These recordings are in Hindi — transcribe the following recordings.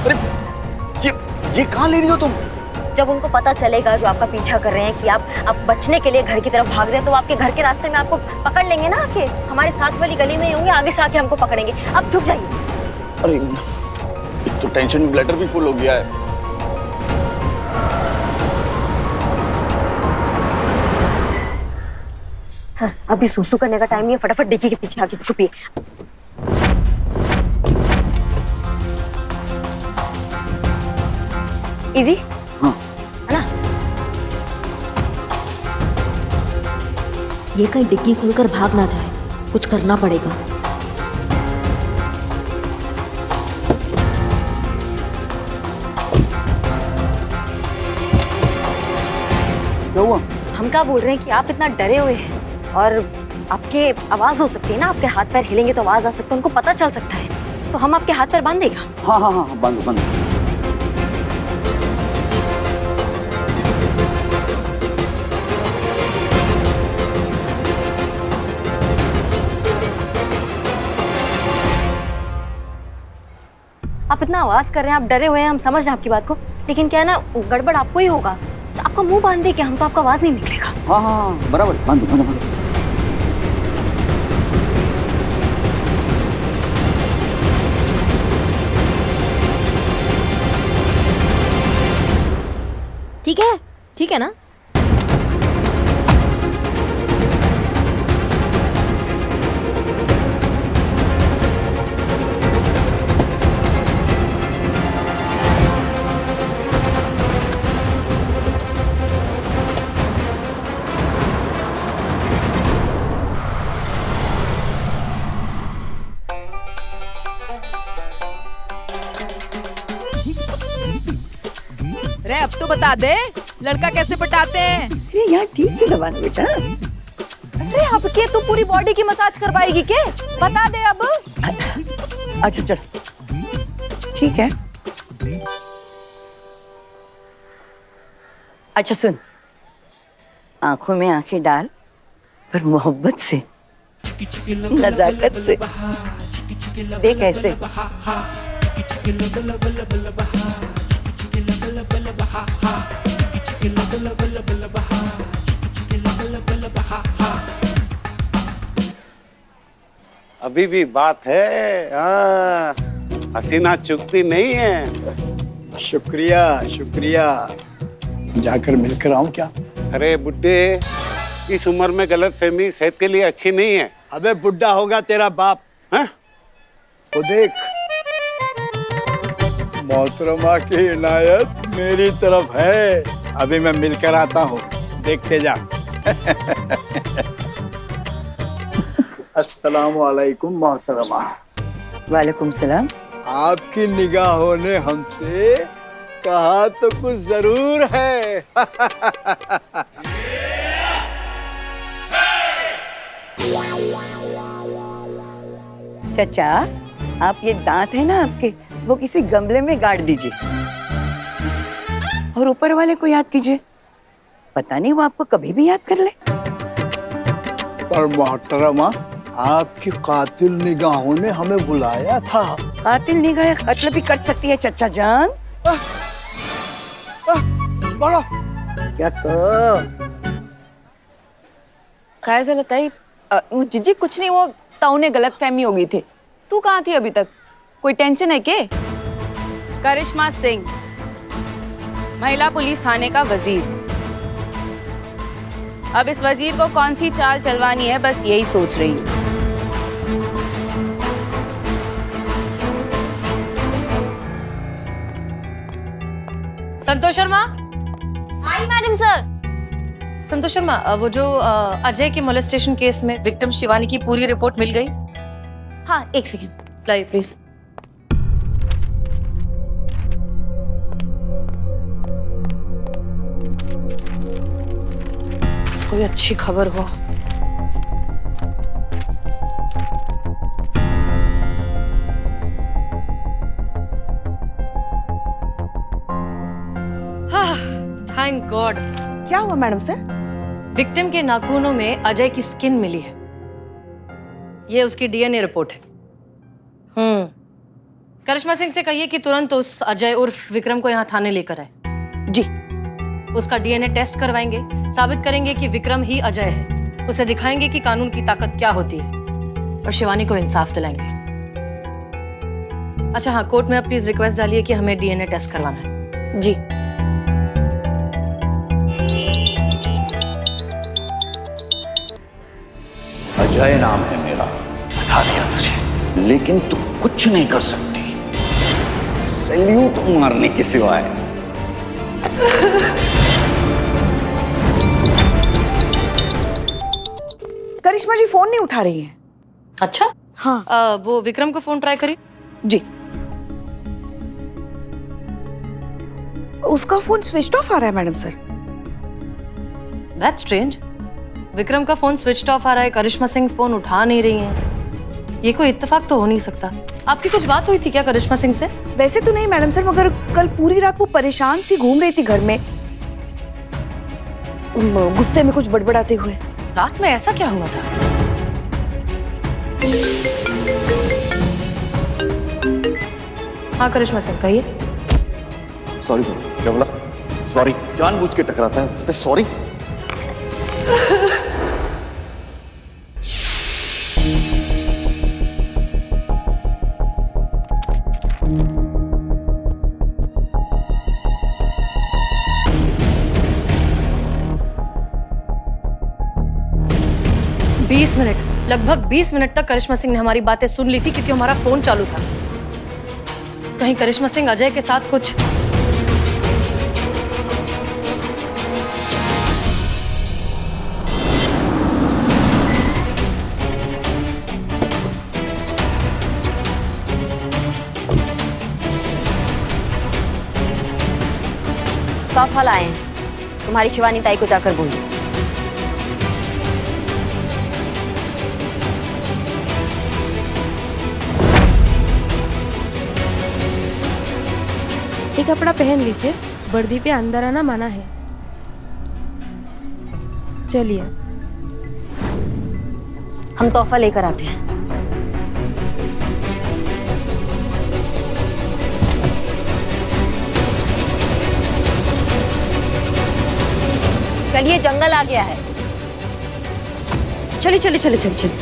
अरे ये कहाँ ले रही हो तुम? जब उनको पता चलेगा जो आपका पीछा कर रहे हैं कि आप बचने के लिए घर की तरफ भाग रहे हैं, तो आपके घर के रास्ते में आपको पकड़ लेंगे ना। आके हमारे साथ वाली गली में ही होंगे, आगे से आके हमको पकड़ेंगे। अब झुक जाइए। अरे तो टेंशन में ब्लैडर भी फुल हो गया है। सर अभी सूसू करने का टाइम नहीं है, फटाफट डिक्की के पीछे आके छुपिए। इजी हाँ है ना? ये कहीं डिक्की खोलकर भाग ना जाए, कुछ करना पड़ेगा। क्या हुआ? हम क्या बोल रहे हैं कि आप इतना डरे हुए हैं और आपके आवाज हो सकती है ना, आपके हाथ पैर हिलेंगे तो आवाज आ सकता है, उनको पता चल सकता है, तो हम आपके हाथ पैर बांध देगा। हाँ हाँ हाँ बंद बंद। आप इतना आवाज कर रहे हैं, आप डरे हुए हैं, हम समझ रहे हैं आपकी बात को, लेकिन क्या है ना, गड़बड़ आपको ही होगा। तो आपका मुंह बांध दे, क्या हम तो आपका आवाज नहीं निकलेगा। हाँ हाँ हाँ बराबर, बंद बंद बंद। ठीक है ना? रे अब तो बता दे, लड़का कैसे पटाते हैं? अरे यार ठीक से दबाना बेटा। अरे अब के तू पूरी बॉडी की मसाज करवाएगी के? बता दे अब। अच्छा चल ठीक है। अच्छा सुन, आंखों में आंखें डाल, पर मोहब्बत से, नजाकत से देख ऐसे। अभी भी बात है। हाँ, हसीना चुकती नहीं है। शुक्रिया शुक्रिया। जाकर मिलकर आऊं क्या? अरे बुड्ढे, इस उम्र में गलतफहमी सेहत के लिए अच्छी नहीं है। अबे बुड्ढा होगा तेरा बाप। हाँ? वो देख, मोहतरमा की इनायत मेरी तरफ है। अभी मैं मिलकर आता हूँ, देखते जा। अस्सलाम वालेकुम मोहतरमा। वालेकुम सलाम। आपकी निगाहों ने हमसे कहा तो कुछ जरूर है। चाचा, आप ये दांत है ना आपके, वो किसी गमले में गाड़ दीजिए और ऊपर वाले को याद कीजिए। पता नहीं वो आपको कभी भी याद कर ले। पर मोहतरमा, आपकी कातिल निगाहों ने हमें बुलाया था। कातिल निगाहें कत्ल भी कर सकती है चचा जान। बड़ा क्या को? काय झालं ताई? जीजी कुछ नहीं, वो ताऊ ने गलत फहमी हो गई थी। तू कहाँ थी अभी तक? कोई टेंशन है के? करिश्मा सिंह, महिला पुलिस थाने का वजीर। अब इस वजीर को कौन सी चाल चलवानी है, बस यही सोच रही हूँ। Santosh Sharma. Hi madam sir. Santosh Sharma, वो जो अजय के मोलेस्टेशन केस में विक्टिम शिवानी की पूरी रिपोर्ट मिल गई? हाँ एक सेकेंड लाइए प्लीज। कोई अच्छी खबर हो। Thank God. क्या हुआ मैडम सर? विक्टिम के नाखूनों में अजय की स्किन मिली है। ये उसकी डीएनए रिपोर्ट है। करिश्मा सिंह से कहिए कि तुरंत उस अजय उर्फ विक्रम को यहाँ थाने लेकर आए। जी। उसका डीएनए टेस्ट करवाएंगे, साबित करेंगे कि विक्रम ही अजय है, उसे दिखाएंगे कि कानून की ताकत क्या होती है और शिवानी को इंसाफ दिलाएंगे। अच्छा हाँ, कोर्ट में आप प्लीज रिक्वेस्ट डालिए कि हमें डीएनए टेस्ट करवाना है। जी। अजय नाम है मेरा, बता दिया तुझे, लेकिन तू कुछ नहीं कर सकती सैल्यूट मारने के सिवाय। करिश्मा जी फोन नहीं उठा रही है। अच्छा हाँ। वो विक्रम को फोन ट्राई करिए। जी। उसका फोन स्विच ऑफ आ रहा है madam sir. That's strange. Vikram का फोन स्विच ऑफ आ रहा है, करिश्मा सिंह फोन उठा नहीं रही हैं। ये कोई इत्तेफाक तो हो नहीं सकता। आपकी कुछ बात हुई थी क्या करिश्मा सिंह से? वैसे तो नहीं मैडम सर, मगर कल पूरी रात वो परेशान सी घूम रही थी घर में, गुस्से में कुछ बड़बड़ाते हुए। रात में ऐसा क्या हुआ था? हाँ करिश्मा सिंह कहिए। सॉरी सॉरी, क्या बोला? सॉरी, जानबूझ के टकराता है। सॉरी। लगभग 20 मिनट तक करिश्मा सिंह ने हमारी बातें सुन ली थी क्योंकि हमारा फोन चालू था। कहीं करिश्मा सिंह अजय के साथ कुछ तोहफा लाए हैं, तुम्हारी शिवानी ताई को जाकर बोलिए। ये कपड़ा पहन लीजिए, वर्दी पे अंदर आना मना है। चलिए हम तोहफा लेकर आते हैं। चलिए, जंगल आ गया है। चलिए चलिए चलिए चलिए चलिए।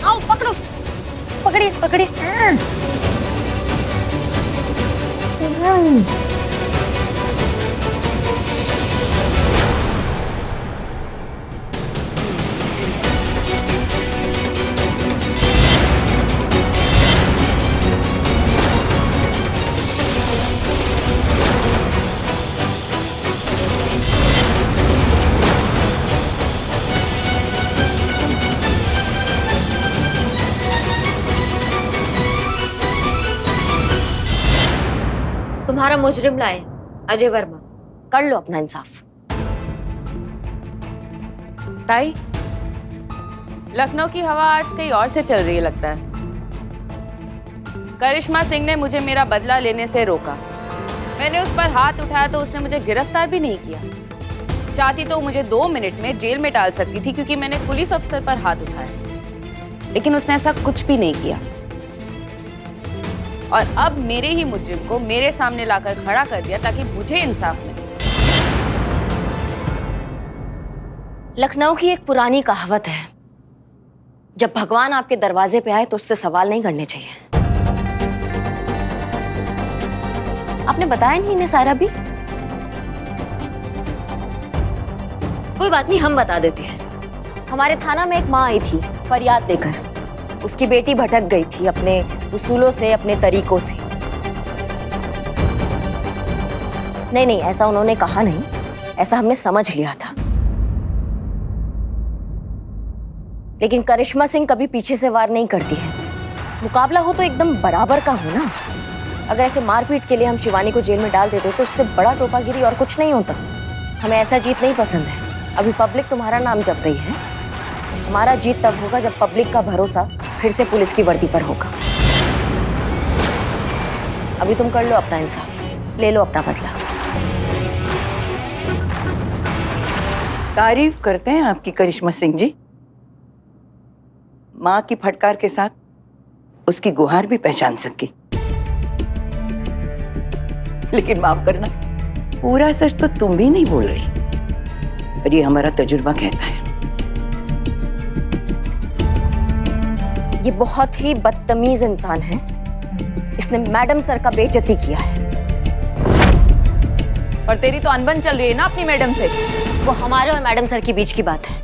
आओ पकड़ो, पकड़िए पकड़िए। तुम्हारा मुजरिम लाए अजय वर्मा, कर लो अपना इंसाफ। ताई, लखनऊ की हवा आज कहीं और से चल रही है लगता है। करिश्मा सिंह ने मुझे मेरा बदला लेने से रोका। मैंने उस पर हाथ उठाया तो उसने मुझे गिरफ्तार भी नहीं किया। चाहती तो मुझे 2 मिनट में जेल में डाल सकती थी क्योंकि मैंने पुलिस अफसर पर हाथ उठाया, लेकिन उसने ऐसा कुछ भी नहीं किया। और अब मेरे ही मुजरिम को मेरे सामने लाकर खड़ा कर दिया ताकि मुझे इंसाफ मिले। लखनऊ की एक पुरानी कहावत है, जब भगवान आपके दरवाजे पे आए तो उससे सवाल नहीं करने चाहिए। आपने बताया नहीं इन्हें सारा भी? कोई बात नहीं, हम बता देते हैं। हमारे थाना में एक माँ आई थी फरियाद लेकर। उसकी बेटी भटक गई थी अपने उसूलों से, अपने तरीकों से। नहीं, ऐसा उन्होंने कहा नहीं, ऐसा हमने समझ लिया था। लेकिन करिश्मा सिंह कभी पीछे से वार नहीं करती है। मुकाबला हो तो एकदम बराबर का हो ना। अगर ऐसे मारपीट के लिए हम शिवानी को जेल में डाल देते तो उससे बड़ा टोपागिरी और कुछ नहीं होता। हमें ऐसा जीत नहीं पसंद है। अभी पब्लिक तुम्हारा नाम जप रही है। हमारा जीत तब होगा जब पब्लिक का भरोसा फिर से पुलिस की वर्दी पर होगा। अभी तुम कर लो अपना इंसाफ, ले लो अपना बदला। तारीफ करते हैं आपकी करिश्मा सिंह जी। माँ की फटकार के साथ उसकी गुहार भी पहचान सकी। लेकिन माफ करना, पूरा सच तो तुम भी नहीं बोल रही, पर ये हमारा तजुर्बा कहता है। ये बहुत ही बदतमीज इंसान है। इसने मैडम सर का बेइज्जती किया है। पर तेरी तो अनबन चल रही है ना अपनी मैडम से। वो हमारे और मैडम सर के बीच की बात है।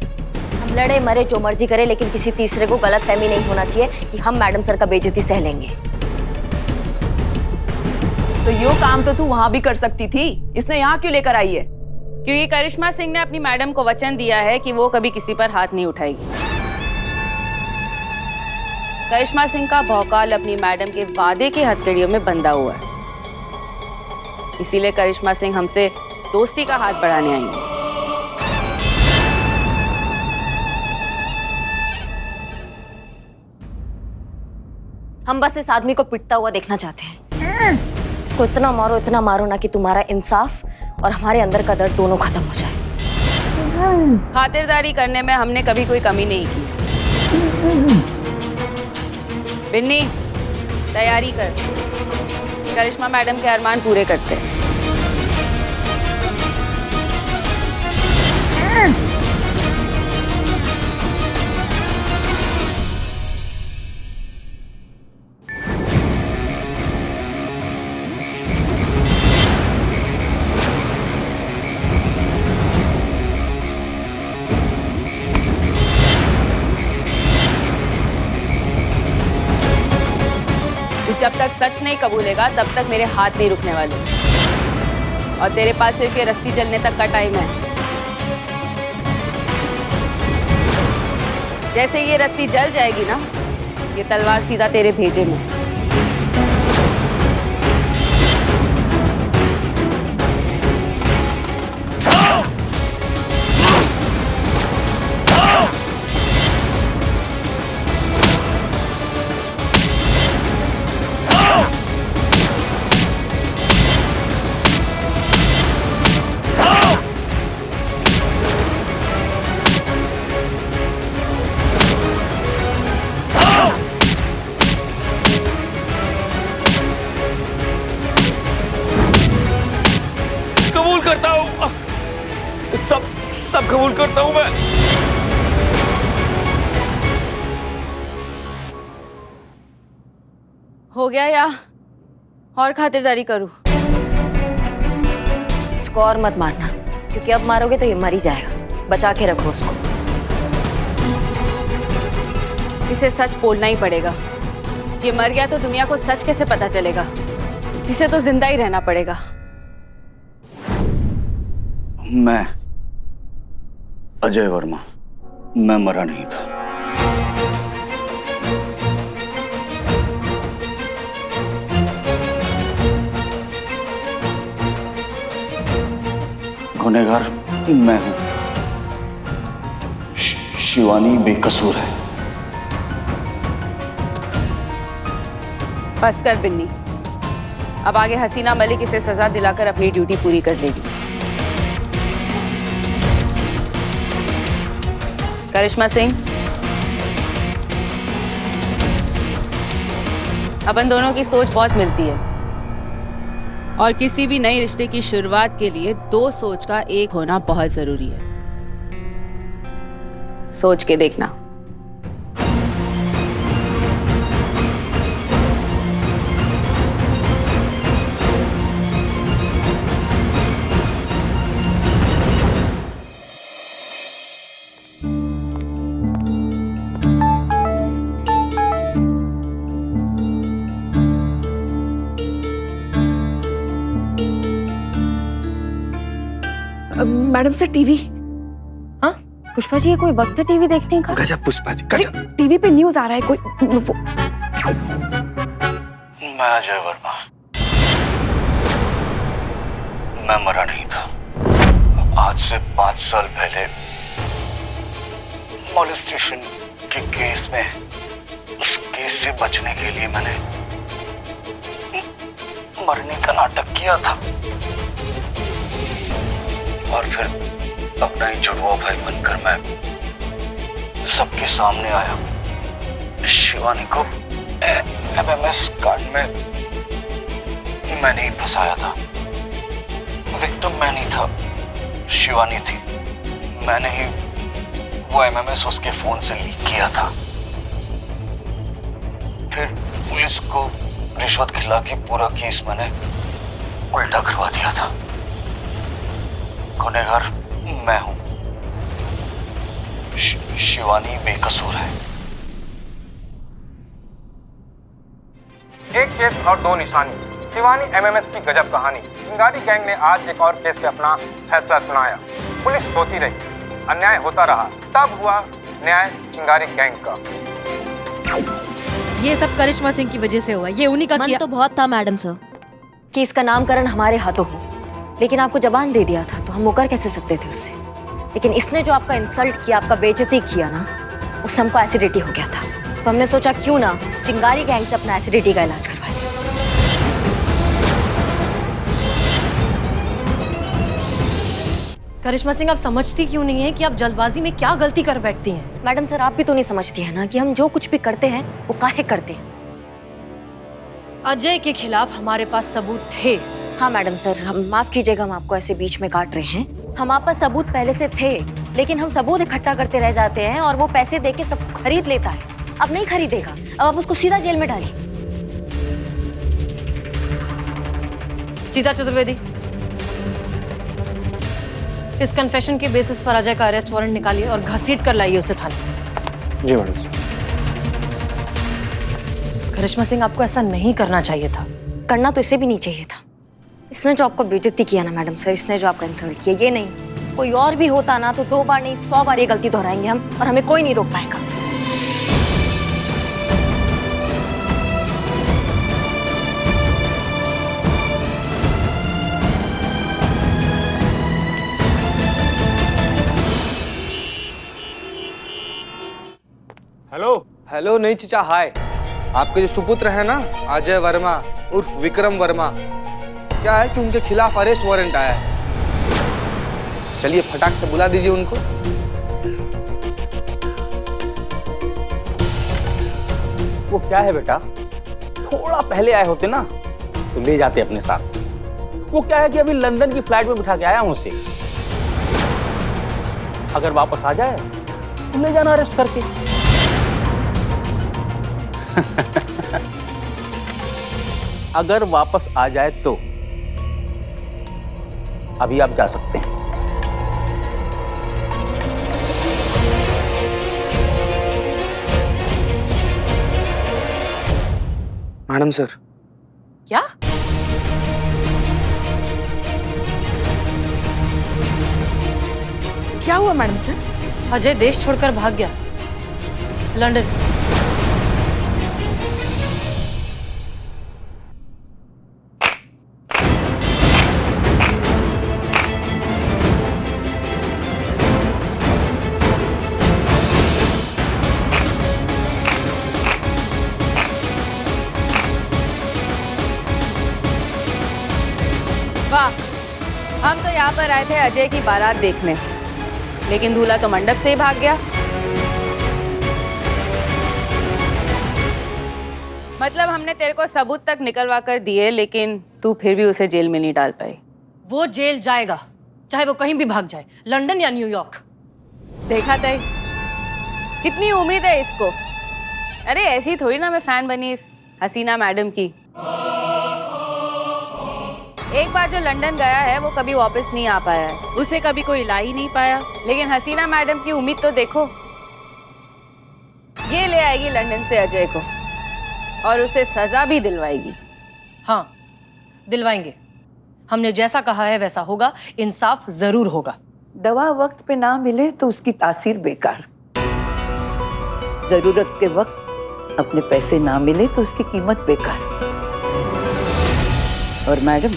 हम लड़े मरे जो मर्जी करे, लेकिन किसी तीसरे को गलतफहमी नहीं होना चाहिए कि हम मैडम सर का बेइज्जती सह लेंगे। तो यो काम तो तू वहां भी कर सकती थी, इसने यहाँ क्यों लेकर आई है? क्योंकि करिश्मा सिंह ने अपनी मैडम को वचन दिया है कि वो कभी किसी पर हाथ नहीं उठाएगी। करिश्मा सिंह का भौकाल अपनी मैडम के वादे की हथकड़ियों में बंधा हुआ है। इसीलिए करिश्मा सिंह हमसे दोस्ती का हाथ बढ़ाने आई है। हम बस इस आदमी को पिटता हुआ देखना चाहते हैं। इसको इतना मारो ना कि तुम्हारा इंसाफ और हमारे अंदर का दर्द दोनों खत्म हो जाए। खातिरदारी करने में हमने कभी कोई कमी नहीं की। बिन्नी, तैयारी कर, करिश्मा मैडम के अरमान पूरे करते हैं। जब तक सच नहीं कबूलेगा तब तक मेरे हाथ नहीं रुकने वाले, और तेरे पास सिर्फ ये रस्सी जलने तक का टाइम है। जैसे ये रस्सी जल जाएगी ना, ये तलवार सीधा तेरे भेजे में। सब कबूल करता हूं मैं। हो गया या और खातिरदारी करूं? इसको और मत मारना, क्योंकि अब मारोगे तो ये मर ही जाएगा। बचा के रखो उसको। इसे सच बोलना ही पड़ेगा। ये मर गया तो दुनिया को सच कैसे पता चलेगा? इसे तो जिंदा ही रहना पड़ेगा। मैं अजय वर्मा, मैं मरा नहीं था। गुनहगार मैं हूं। शिवानी बेकसूर है। बस कर बिन्नी, अब आगे हसीना मलिक इसे सजा दिलाकर अपनी ड्यूटी पूरी कर लेगी। करिश्मा सिंह, अपन दोनों की सोच बहुत मिलती है, और किसी भी नए रिश्ते की शुरुआत के लिए दो सोच का एक होना बहुत जरूरी है। सोच के देखना। मैडम से टीवी। हाँ पुष्पा जी, ये कोई वक्त है टीवी देखने का? गजब पुष्पा जी, गजब। टीवी पे न्यूज आ रहा है कोई। मैं अजय वर्मा, मैं मरा नहीं था। आज से 5 साल पहले मॉलेस्टेशन के केस में, उस केस से बचने के लिए मैंने मरने का नाटक किया था, और फिर अपना ही जुड़वा भाई बनकर मैं सबके सामने आया शिवानी को एमएमएस कार्ड में मैंने ही फंसाया था। विक्टिम मैं नहीं था, शिवानी थी। मैंने ही वो एमएमएस उसके फोन से लीक किया था। फिर पुलिस को रिश्वत खिला के पूरा केस मैंने उल्टा करवा दिया था। गुनहगार मैं हूं, शिवानी बेकसूर है। एक केस और दो निशानी, शिवानी एमएमएस की गजब कहानी। चिंगारी गैंग ने आज एक और केस पे अपना फैसला सुनाया। पुलिस सोती रही, अन्याय होता रहा, तब हुआ न्याय चिंगारी गैंग का। ये सब करिश्मा सिंह की वजह से हुआ, ये उन्हीं का मन तो बहुत था मैडम सर कि इसका नामकरण हमारे हाथों हो, लेकिन आपको जबान दे दिया था तो हम मुकर कैसे सकते थे उससे। लेकिन इसने जो आपका इंसल्ट किया, आपका बेइज्जती किया ना, उससे हमको एसिडिटी हो गया था। तो हमने सोचा क्यों ना चिंगारी गैंग से अपना एसिडिटी का इलाज करवाएं। करिश्मा सिंह, आप समझती क्यों नहीं है कि आप जल्दबाजी में क्या गलती कर बैठती हैं? मैडम सर, आप भी तो नहीं समझती है ना कि हम जो कुछ भी करते हैं वो काहे करते हैं। अजय के खिलाफ हमारे पास सबूत थे। हाँ मैडम सर, हम माफ कीजिएगा, हम आपको ऐसे बीच में काट रहे हैं। हमारे पास सबूत पहले से थे, लेकिन हम सबूत इकट्ठा करते रह जाते हैं और वो पैसे देके सब खरीद लेता है। अब नहीं खरीदेगा, अब आप उसको सीधा जेल में डालिए। चीता चतुर्वेदी, इस कन्फेशन के बेसिस पर अजय का अरेस्ट वारंट निकालिए और घसीट कर लाइए उसे थाने। जी मैडम। करिश्मा सिंह, आपको ऐसा नहीं करना चाहिए था। करना तो इसे भी नहीं चाहिए था। इसने जो आपको बेइज्जती किया ना मैडम सर, इसने जो आपका इंसल्ट किया, ये नहीं कोई और भी होता ना तो 2 बार नहीं 100 बार ये गलती दोहराएंगे हम, और हमें कोई नहीं रोक पाएगा। हेलो नहीं चीचा, हाय। आपके जो सुपुत्र है ना अजय वर्मा उर्फ विक्रम वर्मा, क्या है कि उनके खिलाफ अरेस्ट वारंट आया है। चलिए फटाक से बुला दीजिए उनको। वो क्या है बेटा, थोड़ा पहले आए होते ना तो ले जाते अपने साथ। वो क्या है कि अभी लंदन की फ्लाइट में बिठा के आया हूं उसे। अगर वापस आ जाए तो ले जाना अरेस्ट करके। अगर वापस आ जाए तो अभी आप जा सकते हैं। Madam sir. क्या? क्या हुआ मैडम सर? अजय देश छोड़कर भाग गया लंदन। वाह, हम तो यहाँ पर आए थे अजय की बारात देखने, लेकिन दूल्हा तो मंडप से ही भाग गया। मतलब हमने तेरे को सबूत तक निकलवा कर दिए, लेकिन तू फिर भी उसे जेल में नहीं डाल पाई। वो जेल जाएगा, चाहे वो कहीं भी भाग जाए, लंदन या न्यूयॉर्क। देखा तय, कितनी उम्मीद है इसको। अरे ऐसी थोड़ी ना मैं फैन बनी इस हसीना मैडम की। एक बार जो लंदन गया है वो कभी वापस नहीं आ पाया है, उसे कभी कोई ला ही नहीं पाया। लेकिन हसीना मैडम की उम्मीद तो देखो, ये ले आएगी लंदन से अजय को और उसे सजा भी दिलवाएगी। हाँ, दिलवाएंगे। हमने जैसा कहा है वैसा होगा, इंसाफ जरूर होगा। दवा वक्त पे ना मिले तो उसकी तासीर बेकार। जरूरत के वक्त अपने पैसे ना मिले तो उसकी कीमत बेकार। और मैडम,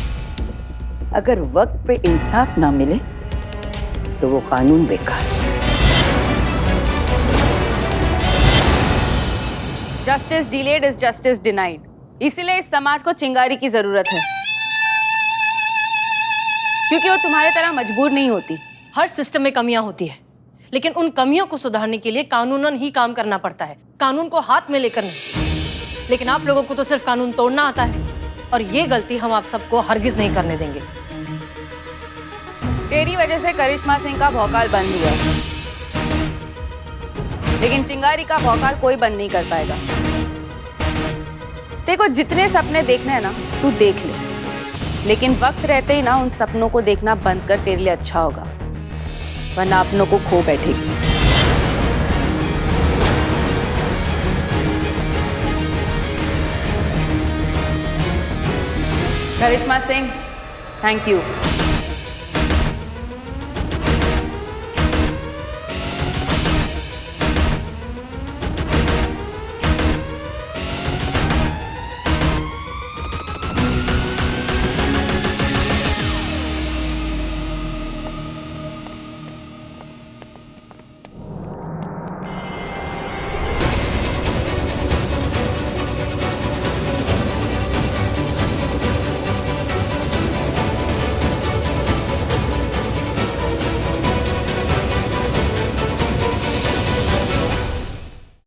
अगर वक्त पे इंसाफ ना मिले तो वो कानून बेकार। Justice delayed is justice denied. इसीलिए इस समाज को चिंगारी की जरूरत है, क्योंकि वो तुम्हारे तरह मजबूर नहीं होती। हर सिस्टम में कमियां होती है, लेकिन उन कमियों को सुधारने के लिए कानूनन ही काम करना पड़ता है, कानून को हाथ में लेकर नहीं। लेकिन आप लोगों को तो सिर्फ कानून तोड़ना आता है, और ये गलती हम आप सबको हरगिज नहीं करने देंगे। तेरी वजह से करिश्मा सिंह का भौकाल बंद हुआ, लेकिन चिंगारी का भौकाल कोई बंद नहीं कर पाएगा। देखो, जितने सपने देखने हैं ना, तू देख ले, लेकिन वक्त रहते ही ना उन सपनों को देखना बंद कर, तेरे लिए अच्छा होगा, वरना अपनों को खो बैठेगी। करिश्मा सिंह, थैंक यू।